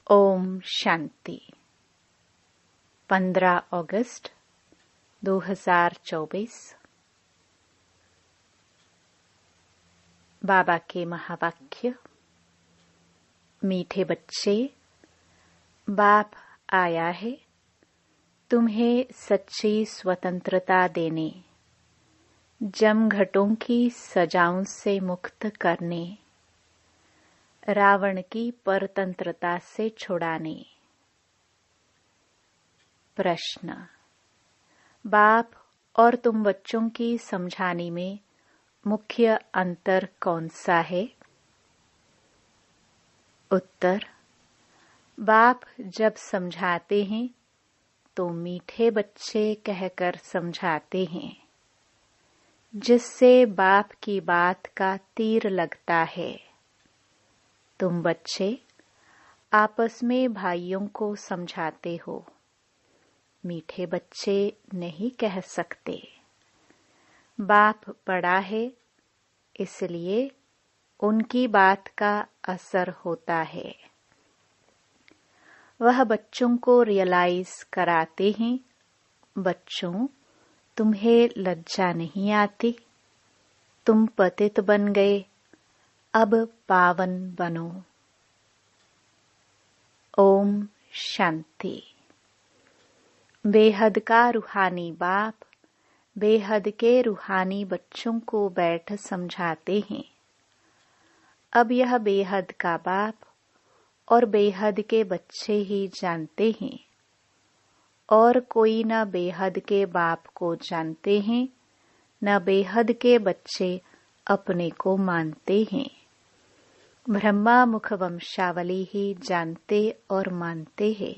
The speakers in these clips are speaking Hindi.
ओम शांति। 15 अगस्त 2024। बाबा के महावाक्य। मीठे बच्चे, बाप आया है तुम्हें सच्ची स्वतंत्रता देने, जमघटों की सजाओं से मुक्त करने, रावण की परतंत्रता से छुड़ाने। प्रश्न। बाप और तुम बच्चों की समझाने में मुख्य अंतर कौन सा है? उत्तर। बाप जब समझाते हैं तो मीठे बच्चे कहकर समझाते हैं, जिससे बाप की बात का तीर लगता है। तुम बच्चे आपस में भाइयों को समझाते हो, मीठे बच्चे नहीं कह सकते। बाप बड़ा है, इसलिए उनकी बात का असर होता है। वह बच्चों को रियलाइज कराते हैं, बच्चों तुम्हें लज्जा नहीं आती, तुम पतित बन गए, अब पावन बनो। ओम शांति। बेहद का रूहानी बाप बेहद के रूहानी बच्चों को बैठ समझाते हैं। अब यह बेहद का बाप और बेहद के बच्चे ही जानते हैं, और कोई न बेहद के बाप को जानते हैं, न बेहद के बच्चे अपने को मानते हैं। ब्रह्मा मुख वंशावली ही जानते और मानते हैं,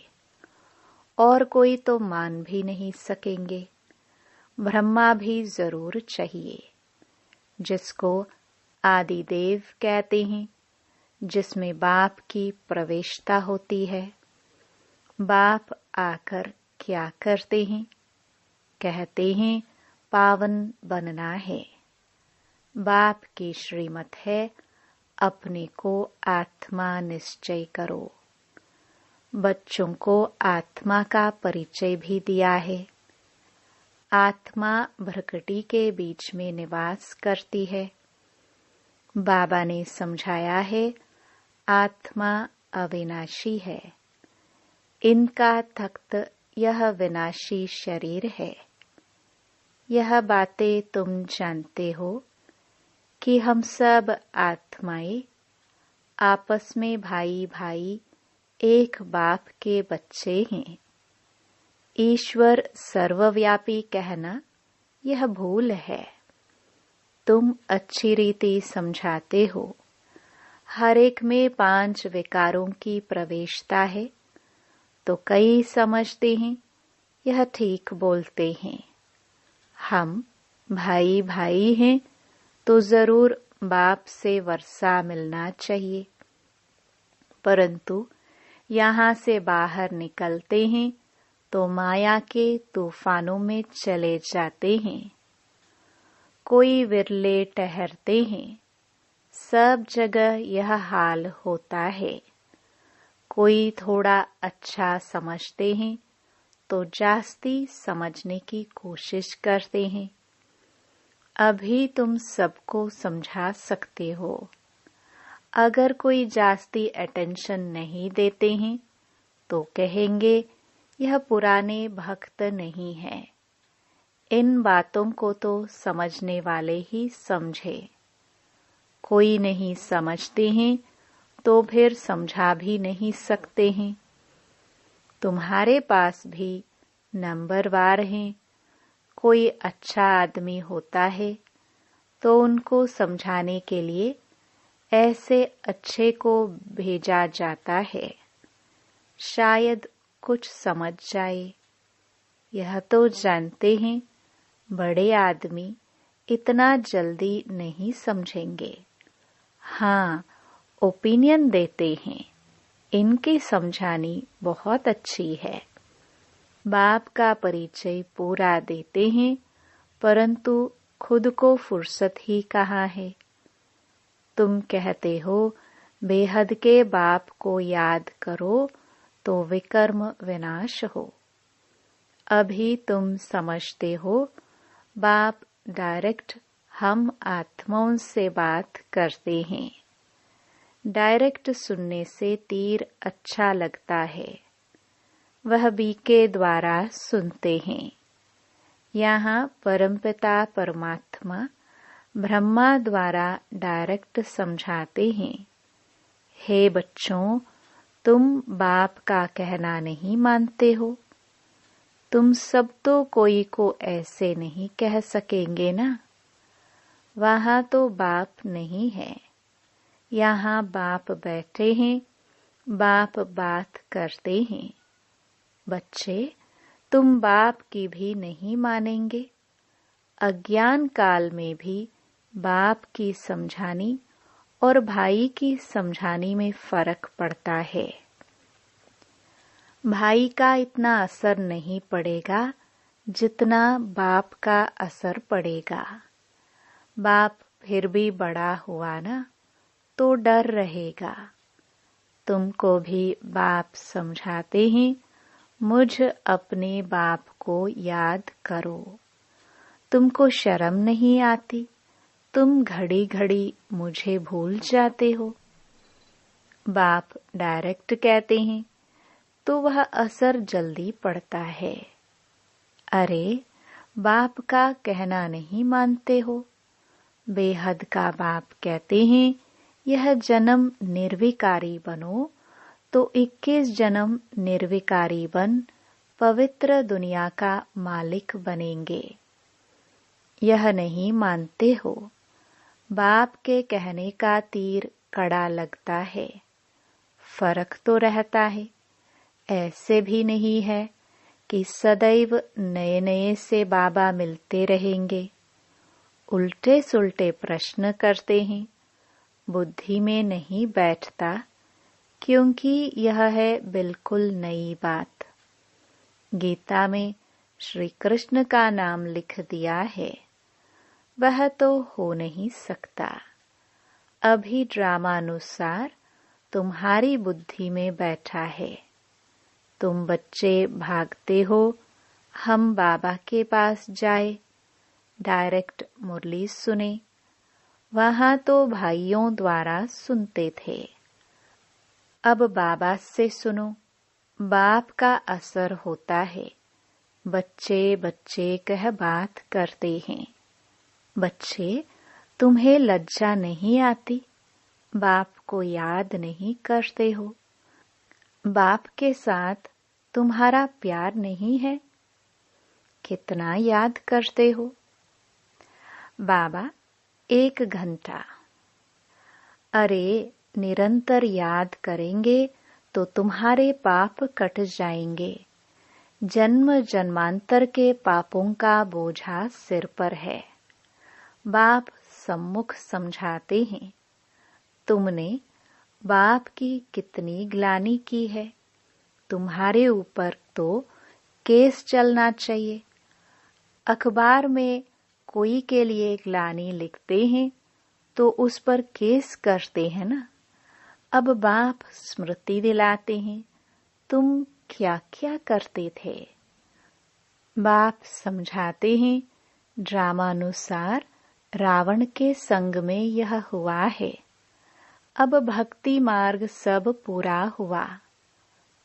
और कोई तो मान भी नहीं सकेंगे। ब्रह्मा भी जरूर चाहिए, जिसको आदिदेव कहते हैं, जिसमें बाप की प्रवेशता होती है। बाप आकर क्या करते हैं? कहते हैं पावन बनना है। बाप की श्रीमत है, अपने को आत्मा निश्चय करो। बच्चों को आत्मा का परिचय भी दिया है। आत्मा भ्रकटी के बीच में निवास करती है। बाबा ने समझाया है, आत्मा अविनाशी है। इनका तख्त यह विनाशी शरीर है। यह बातें तुम जानते हो कि हम सब आत्माएं आपस में भाई भाई एक बाप के बच्चे हैं। ईश्वर सर्वव्यापी कहना यह भूल है। तुम अच्छी रीति समझाते हो। हर एक में 5 विकारों की प्रवेशता है, तो कई समझते हैं यह ठीक बोलते हैं। हम भाई भाई हैं, तो जरूर बाप से वर्षा मिलना चाहिए, परंतु यहाँ से बाहर निकलते हैं तो माया के तूफानों में चले जाते हैं। कोई विरले ठहरते हैं, सब जगह यह हाल होता है। कोई थोड़ा अच्छा समझते हैं तो जास्ती समझने की कोशिश करते हैं। अभी तुम सबको समझा सकते हो। अगर कोई जास्ती अटेंशन नहीं देते हैं तो कहेंगे यह पुराने भक्त नहीं है। इन बातों को तो समझने वाले ही समझे। कोई नहीं समझते हैं तो फिर समझा भी नहीं सकते हैं। तुम्हारे पास भी नंबरवार हैं। कोई अच्छा आदमी होता है तो उनको समझाने के लिए ऐसे अच्छे को भेजा जाता है, शायद कुछ समझ जाए। यह तो जानते हैं बड़े आदमी इतना जल्दी नहीं समझेंगे। हाँ, ओपिनियन देते हैं, इनकी समझानी बहुत अच्छी है। बाप का परिचय पूरा देते हैं, परंतु खुद को फुर्सत ही कहाँ है। तुम कहते हो बेहद के बाप को याद करो तो विकर्म विनाश हो। अभी तुम समझते हो बाप डायरेक्ट हम आत्माओं से बात करते हैं। डायरेक्ट सुनने से तीर अच्छा लगता है, वह बी के द्वारा सुनते हैं। यहाँ परमपिता परमात्मा ब्रह्मा द्वारा डायरेक्ट समझाते हैं, हे बच्चों, तुम बाप का कहना नहीं मानते हो। तुम सब तो कोई को ऐसे नहीं कह सकेंगे ना। वहाँ तो बाप नहीं है, यहाँ बाप बैठे हैं, बाप बात करते हैं। बच्चे, तुम बाप की भी नहीं मानेंगे। अज्ञान काल में भी बाप की समझानी और भाई की समझानी में फर्क पड़ता है। भाई का इतना असर नहीं पड़ेगा जितना बाप का असर पड़ेगा। बाप फिर भी बड़ा हुआ ना, तो डर रहेगा। तुमको भी बाप समझाते हैं, मुझ अपने बाप को याद करो। तुमको शर्म नहीं आती? तुम घड़ी घड़ी मुझे भूल जाते हो। बाप डायरेक्ट कहते हैं तो वह असर जल्दी पड़ता है। अरे, बाप का कहना नहीं मानते हो? बेहद का बाप कहते हैं यह जन्म निर्विकारी बनो, तो 21 जन्म निर्विकारी बन पवित्र दुनिया का मालिक बनेंगे। यह नहीं मानते हो। बाप के कहने का तीर कड़ा लगता है, फर्क तो रहता है। ऐसे भी नहीं है कि सदैव नए नए से बाबा मिलते रहेंगे। उल्टे सुल्टे प्रश्न करते हैं, बुद्धि में नहीं बैठता, क्योंकि यह है बिल्कुल नई बात। गीता में श्री कृष्ण का नाम लिख दिया है, वह तो हो नहीं सकता। अभी ड्रामानुसार तुम्हारी बुद्धि में बैठा है। तुम बच्चे भागते हो, हम बाबा के पास जाए, डायरेक्ट मुरली सुने। वहाँ तो भाइयों द्वारा सुनते थे। अब बाबा से सुनो, बाप का असर होता है। बच्चे बच्चे कह बात करते हैं। बच्चे, तुम्हें लज्जा नहीं आती? बाप को याद नहीं करते हो? बाप के साथ तुम्हारा प्यार नहीं है? कितना याद करते हो? बाबा, 1 घंटा। अरे, निरंतर याद करेंगे तो तुम्हारे पाप कट जाएंगे। जन्म जन्मांतर के पापों का बोझा सिर पर है। बाप सम्मुख समझाते हैं, तुमने बाप की कितनी ग्लानि की है। तुम्हारे ऊपर तो केस चलना चाहिए। अखबार में कोई के लिए ग्लानि लिखते हैं तो उस पर केस करते हैं ना। अब बाप स्मृति दिलाते हैं, तुम क्या क्या करते थे। बाप समझाते हैं, ड्रामानुसार रावण के संग में यह हुआ है। अब भक्ति मार्ग सब पूरा हुआ,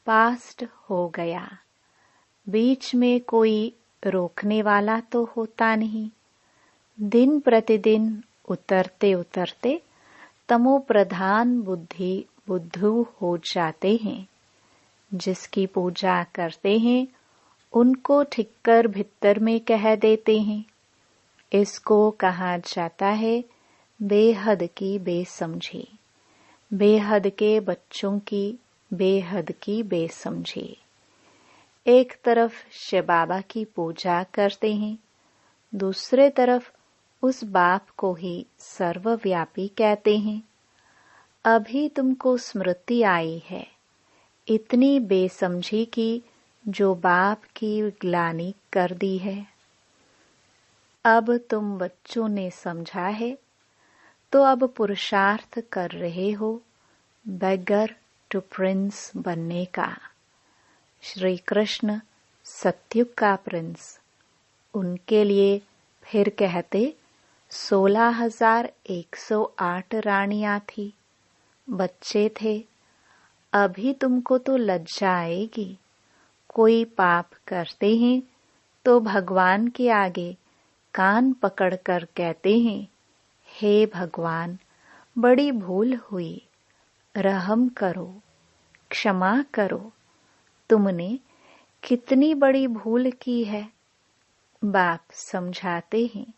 पास्ट हो गया। बीच में कोई रोकने वाला तो होता नहीं। दिन प्रतिदिन उतरते उतरते तमो प्रधान बुद्धि बुद्धू हो जाते हैं। जिसकी पूजा करते हैं उनको ठिक्कर भित्तर में कह देते हैं। इसको कहा जाता है बेहद की बेसमझी, बेहद के बच्चों की बेहद की बेसमझी। एक तरफ शिव बाबा की पूजा करते हैं, दूसरे तरफ उस बाप को ही सर्वव्यापी कहते हैं। अभी तुमको स्मृति आई है इतनी बेसमझी की जो बाप की ग्लानि कर दी है। अब तुम बच्चों ने समझा है तो अब पुरुषार्थ कर रहे हो बेगर टू प्रिंस बनने का। श्री कृष्ण सतयुग का प्रिंस। उनके लिए फिर कहते 16,108 रानियां थी, बच्चे थे। अभी तुमको तो लज्जा आएगी। कोई पाप करते हैं तो भगवान के आगे कान पकड़कर कहते हैं, हे भगवान, बड़ी भूल हुई, रहम करो, क्षमा करो। तुमने कितनी बड़ी भूल की है। बाप समझाते हैं,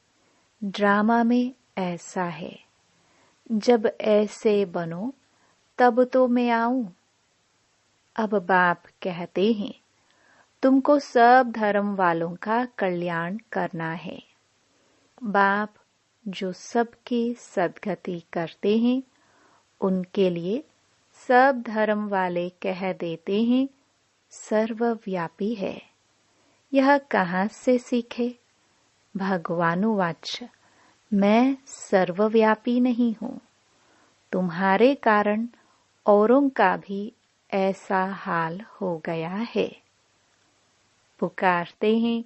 ड्रामा में ऐसा है, जब ऐसे बनो तब तो मैं आऊं। अब बाप कहते हैं, तुमको सब धर्म वालों का कल्याण करना है। बाप जो सबकी सद्गति करते हैं, उनके लिए सब धर्म वाले कह देते हैं, सर्वव्यापी है। यह कहाँ से सीखे? भगवानुवाच, मैं सर्वव्यापी नहीं हूँ। तुम्हारे कारण औरों का भी ऐसा हाल हो गया है। पुकारते हैं,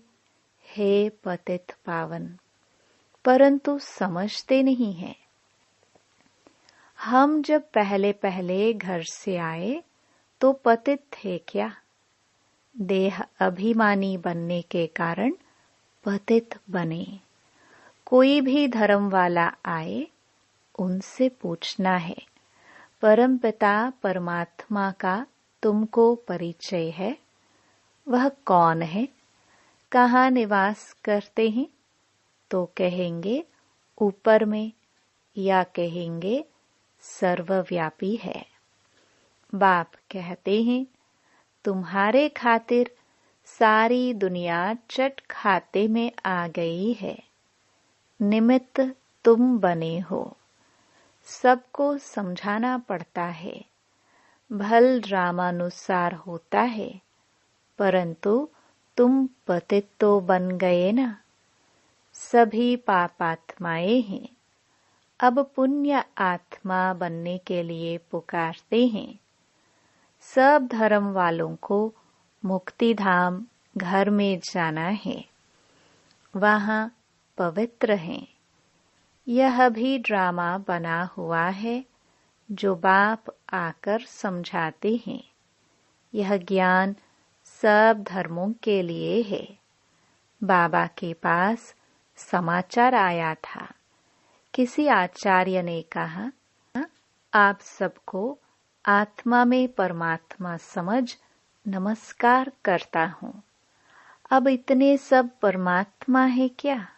हे पतित पावन, परंतु समझते नहीं हैं। हम जब पहले पहले घर से आए तो पतित थे क्या? देह अभिमानी बनने के कारण पतित बने। कोई भी धर्म वाला आए, उनसे पूछना है, परमपिता परमात्मा का तुमको परिचय है? वह कौन है? कहाँ निवास करते हैं? तो कहेंगे ऊपर में, या कहेंगे सर्वव्यापी है। बाप कहते हैं, तुम्हारे खातिर सारी दुनिया चट खाते में आ गई है। निमित्त तुम बने हो। सबको समझाना पड़ता है। भल ड्रामानुसार होता है, परंतु तुम पतित तो बन गए ना। सभी पापात्माएं हैं, अब पुण्य आत्मा बनने के लिए पुकारते हैं। सब धर्म वालों को मुक्ति धाम घर में जाना है, वहाँ पवित्र हैं। यह भी ड्रामा बना हुआ है, जो बाप आकर समझाते हैं। यह ज्ञान सब धर्मों के लिए है। बाबा के पास समाचार आया था। किसी आचार्य ने कहा, आप सबको आत्मा में परमात्मा समझ नमस्कार करता हूँ। अब इतने सब परमात्मा है क्या?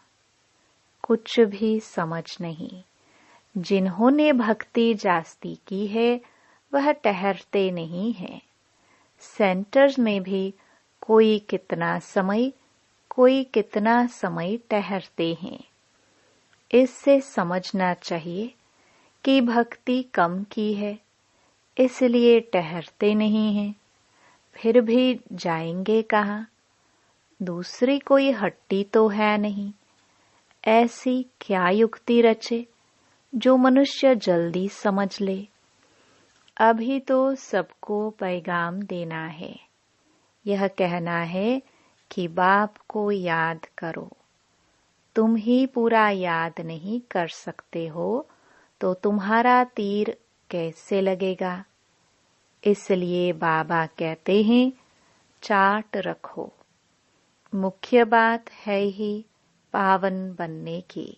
कुछ भी समझ नहीं। जिन्होंने भक्ति जास्ती की है, वह ठहरते नहीं है। सेंटर्स में भी कोई कितना समय ठहरते हैं। इससे समझना चाहिए कि भक्ति कम की है, इसलिए ठहरते नहीं हैं। फिर भी जाएंगे कहाँ? दूसरी कोई हट्टी तो है नहीं। ऐसी क्या युक्ति रचे जो मनुष्य जल्दी समझ ले? अभी तो सबको पैगाम देना है। यह कहना है कि बाप को याद करो। तुम ही पूरा याद नहीं कर सकते हो, तो तुम्हारा तीर कैसे लगेगा? इसलिए बाबा कहते हैं, चार्ट रखो। मुख्य बात है ही पावन बनने की।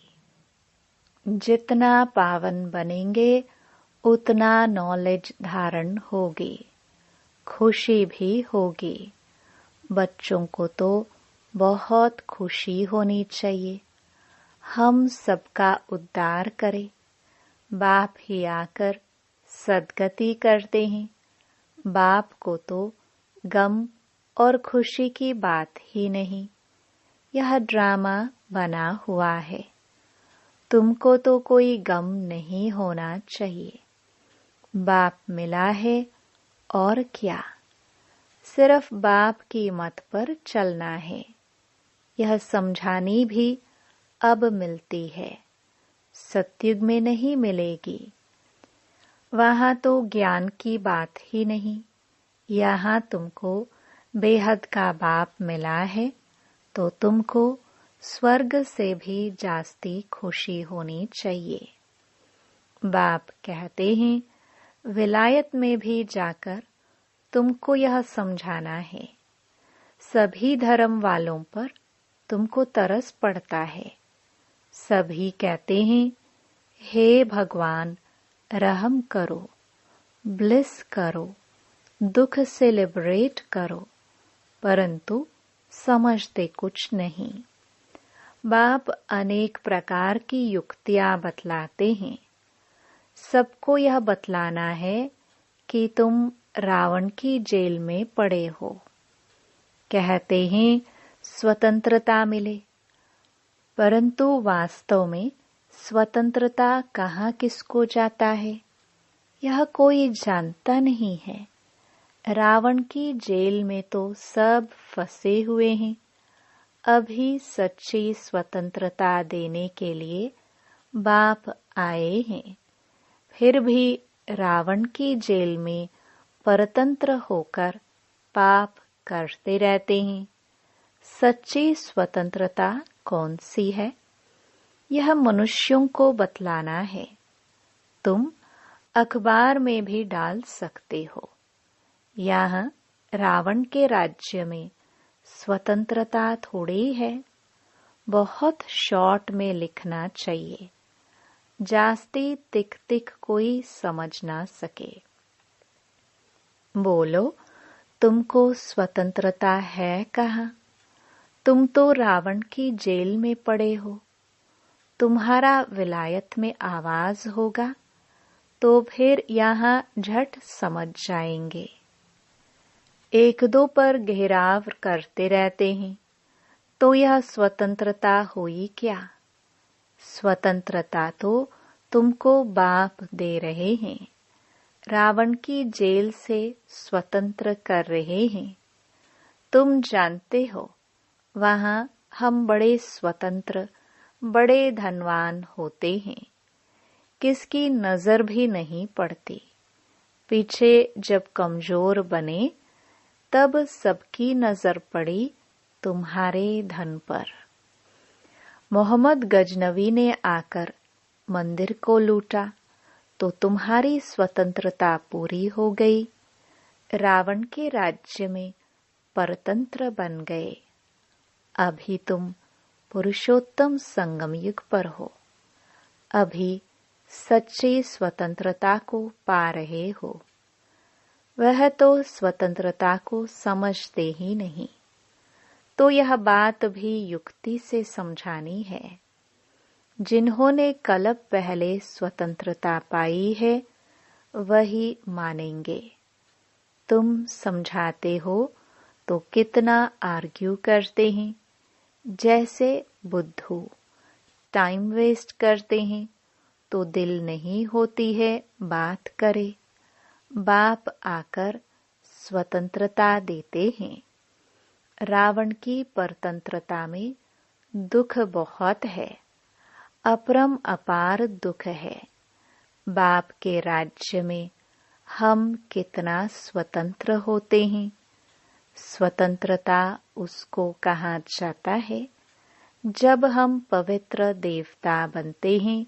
जितना पावन बनेंगे, उतना नॉलेज धारण होगी, खुशी भी होगी। बच्चों को तो बहुत खुशी होनी चाहिए। हम सबका उद्धार करें। बाप ही आकर सद्गति करते हैं। बाप को तो गम और खुशी की बात ही नहीं। यह ड्रामा बना हुआ है। तुमको तो कोई गम नहीं होना चाहिए। बाप मिला है और क्या? सिर्फ बाप की मत पर चलना है। यह समझानी भी अब मिलती है, सतयुग में नहीं मिलेगी। वहाँ तो ज्ञान की बात ही नहीं। यहाँ तुमको बेहद का बाप मिला है तो तुमको स्वर्ग से भी जास्ती खुशी होनी चाहिए। बाप कहते हैं विलायत में भी जाकर तुमको यह समझाना है। सभी धर्म वालों पर तुमको तरस पड़ता है। सभी कहते हैं हे भगवान रहम करो, ब्लिस करो, दुख से लिबरेट करो, परंतु समझते कुछ नहीं। बाप अनेक प्रकार की युक्तियां बतलाते हैं। सबको यह बतलाना है कि तुम रावण की जेल में पड़े हो। कहते हैं स्वतंत्रता मिले, परंतु वास्तव में स्वतंत्रता कहाँ किसको जाता है यह कोई जानता नहीं है। रावण की जेल में तो सब फंसे हुए हैं। अभी सच्ची स्वतंत्रता देने के लिए बाप आए हैं, फिर भी रावण की जेल में परतंत्र होकर पाप करते रहते हैं। सच्ची स्वतंत्रता कौन सी है यह मनुष्यों को बतलाना है। तुम अखबार में भी डाल सकते हो। यहाँ रावण के राज्य में स्वतंत्रता थोड़ी है। बहुत शॉर्ट में लिखना चाहिए, जास्ती तिक तिक कोई समझ ना सके। बोलो तुमको स्वतंत्रता है कहाँ? तुम तो रावण की जेल में पड़े हो। तुम्हारा विलायत में आवाज होगा तो फिर यहाँ झट समझ जाएंगे। एक दो पर घेराव करते रहते हैं तो यह स्वतंत्रता हुई क्या? स्वतंत्रता तो तुमको बाप दे रहे हैं। रावण की जेल से स्वतंत्र कर रहे हैं। तुम जानते हो वहाँ हम बड़े स्वतंत्र, बड़े धनवान होते हैं। किसकी नजर भी नहीं पड़ती। पीछे जब कमजोर बने तब सबकी नजर पड़ी तुम्हारे धन पर। मोहम्मद गजनवी ने आकर मंदिर को लूटा तो तुम्हारी स्वतंत्रता पूरी हो गई। रावण के राज्य में परतंत्र बन गए। अभी तुम पुरुषोत्तम संगम युग पर हो। अभी सच्ची स्वतंत्रता को पा रहे हो। वह तो स्वतंत्रता को समझते ही नहीं, तो यह बात भी युक्ति से समझानी है। जिन्होंने कल्प पहले स्वतंत्रता पाई है वही मानेंगे। तुम समझाते हो तो कितना आर्ग्यू करते हैं। जैसे बुद्धू टाइम वेस्ट करते हैं तो दिल नहीं होती है बात करे। बाप आकर स्वतंत्रता देते हैं। रावण की परतंत्रता में दुख बहुत है, अपरम अपार दुख है। बाप के राज्य में हम कितना स्वतंत्र होते हैं। स्वतंत्रता उसको कहा जाता है जब हम पवित्र देवता बनते हैं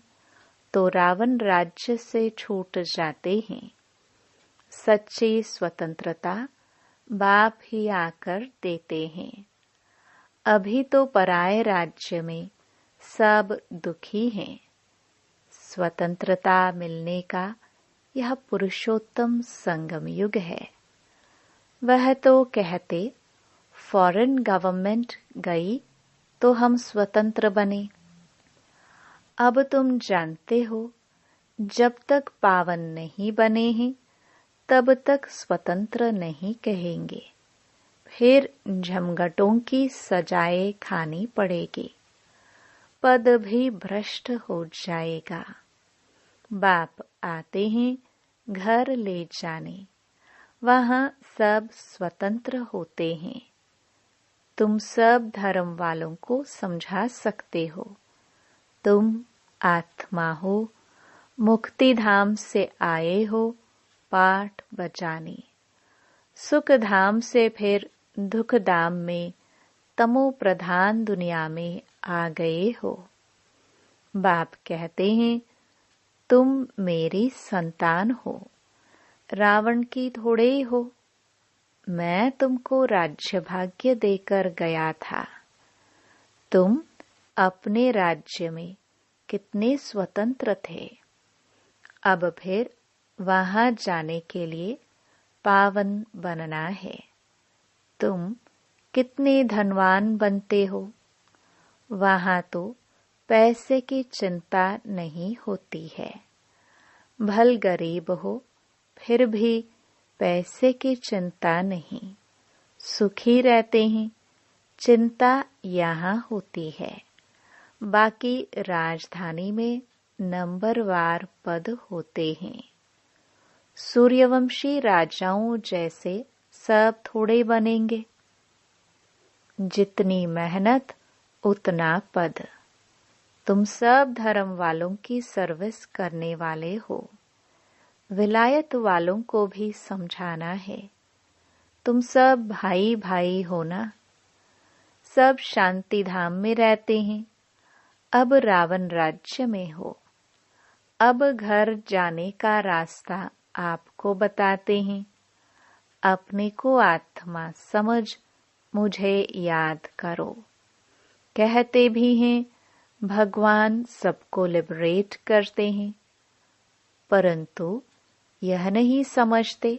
तो रावण राज्य से छूट जाते हैं। सच्ची स्वतंत्रता बाप ही आकर देते हैं। अभी तो पराये राज्य में सब दुखी हैं। स्वतंत्रता मिलने का यह पुरुषोत्तम संगम युग है। वह तो कहते फॉरेन गवर्नमेंट गई तो हम स्वतंत्र बने। अब तुम जानते हो जब तक पावन नहीं बने हैं तब तक स्वतंत्र नहीं कहेंगे। फिर झमघटों की सजाएं खानी पड़ेगी। पद भी भ्रष्ट हो जाएगा। बाप आते हैं घर ले जाने। वहाँ सब स्वतंत्र होते हैं। तुम सब धर्म वालों को समझा सकते हो। तुम आत्मा हो, मुक्ति धाम से आए हो पाठ बजाने। सुख धाम से फिर दुखधाम में तमो प्रधान दुनिया में आ गए हो। बाप कहते हैं तुम मेरी संतान हो, रावण की थोड़े ही हो। मैं तुमको राज्य भाग्य देकर गया था। तुम अपने राज्य में कितने स्वतंत्र थे। अब फिर वहां जाने के लिए पावन बनना है। तुम कितने धनवान बनते हो। वहां तो पैसे की चिंता नहीं होती है। भल गरीब हो फिर भी पैसे की चिंता नहीं, सुखी रहते हैं। चिंता यहाँ होती है। बाकी राजधानी में नंबरवार पद होते हैं। सूर्यवंशी राजाओं जैसे सब थोड़े बनेंगे। जितनी मेहनत उतना पद। तुम सब धर्म वालों की सर्विस करने वाले हो। विलायत वालों को भी समझाना है। तुम सब भाई भाई हो ना। सब शांति धाम में रहते हैं। अब रावण राज्य में हो। अब घर जाने का रास्ता आपको बताते हैं। अपने को आत्मा समझ मुझे याद करो। कहते भी हैं भगवान सबको लिबरेट करते हैं, परंतु यह नहीं समझते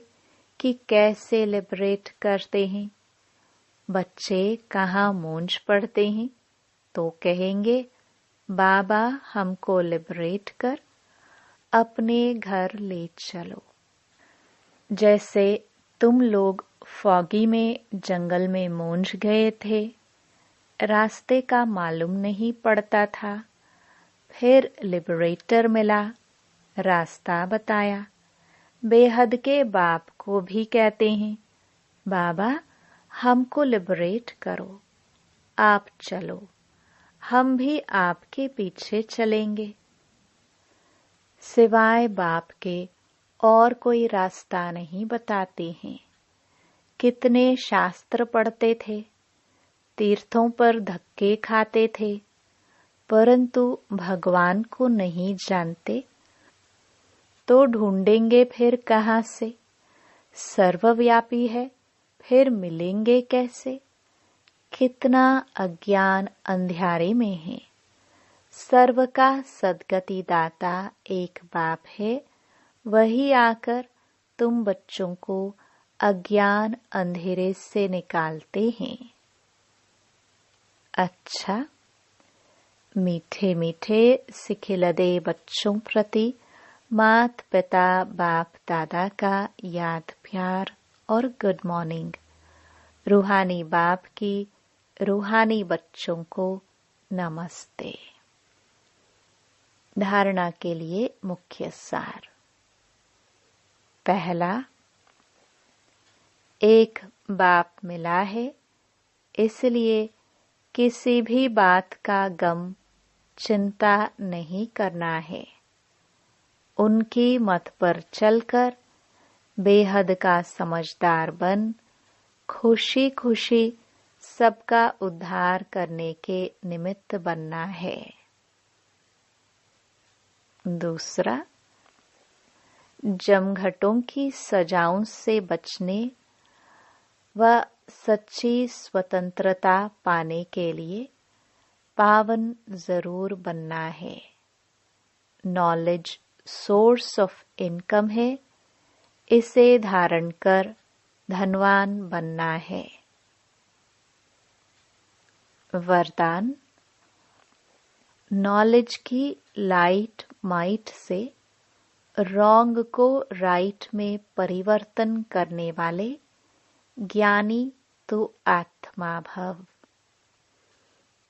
कि कैसे लिबरेट करते हैं। बच्चे कहाँ मूंझ पड़ते हैं तो कहेंगे बाबा हमको लिबरेट कर, अपने घर ले चलो। जैसे तुम लोग फॉगी में जंगल में मूंझ गए थे, रास्ते का मालूम नहीं पड़ता था। फिर लिबरेटर मिला, रास्ता बताया। बेहद के बाप को भी कहते हैं बाबा हमको लिबरेट करो, आप चलो, हम भी आपके पीछे चलेंगे। सिवाय बाप के और कोई रास्ता नहीं बताते हैं। कितने शास्त्र पढ़ते थे, तीर्थों पर धक्के खाते थे, परंतु भगवान को नहीं जानते तो ढूंढेंगे फिर कहाँ से। सर्वव्यापी है फिर मिलेंगे कैसे। कितना अज्ञान अंधियारे में है। सर्व का सद्गति दाता एक बाप है, वही आकर तुम बच्चों को अज्ञान अंधेरे से निकालते हैं। अच्छा, मीठे मीठे सिखिलदे बच्चों प्रति मात पिता बाप दादा का याद प्यार और गुड मॉर्निंग। रूहानी बाप की रूहानी बच्चों को नमस्ते। धारणा के लिए मुख्य सार। पहला, एक बाप मिला है, इसलिए किसी भी बात का गम चिंता नहीं करना है। उनकी मत पर चलकर बेहद का समझदार बन खुशी खुशी सबका उद्धार करने के निमित्त बनना है। दूसरा, जमघटों की सजाओं से बचने व सच्ची स्वतंत्रता पाने के लिए पावन जरूर बनना है। नॉलेज सोर्स ऑफ इनकम है, इसे धारण कर धनवान बनना है। वरदान, नॉलेज की लाइट माइट से रॉन्ग को राइट में परिवर्तन करने वाले ज्ञानी तो आत्मा भव।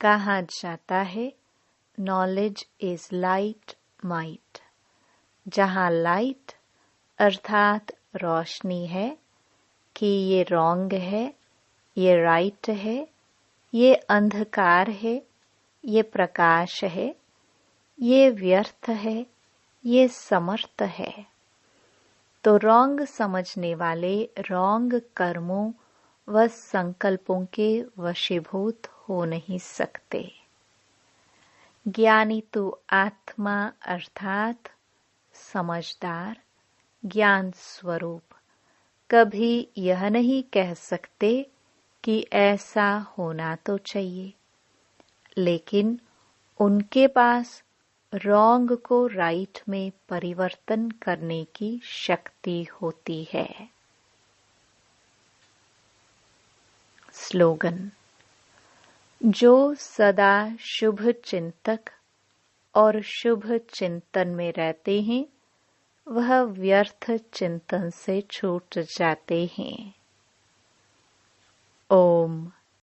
कहा जाता है नॉलेज इज लाइट माइट। जहाँ लाइट अर्थात रोशनी है कि ये रॉन्ग है, ये राइट है, ये अंधकार है, ये प्रकाश है, ये व्यर्थ है, ये समर्थ है, तो रॉन्ग समझने वाले रॉन्ग कर्मों वह संकल्पों के वशीभूत हो नहीं सकते। ज्ञानी तो आत्मा अर्थात समझदार ज्ञान स्वरूप कभी यह नहीं कह सकते कि ऐसा होना तो चाहिए, लेकिन उनके पास रॉन्ग को राइट में परिवर्तन करने की शक्ति होती है। स्लोगन: जो सदा शुभ चिंतक और शुभ चिंतन में रहते हैं वह व्यर्थ चिंतन से छूट जाते हैं। ओम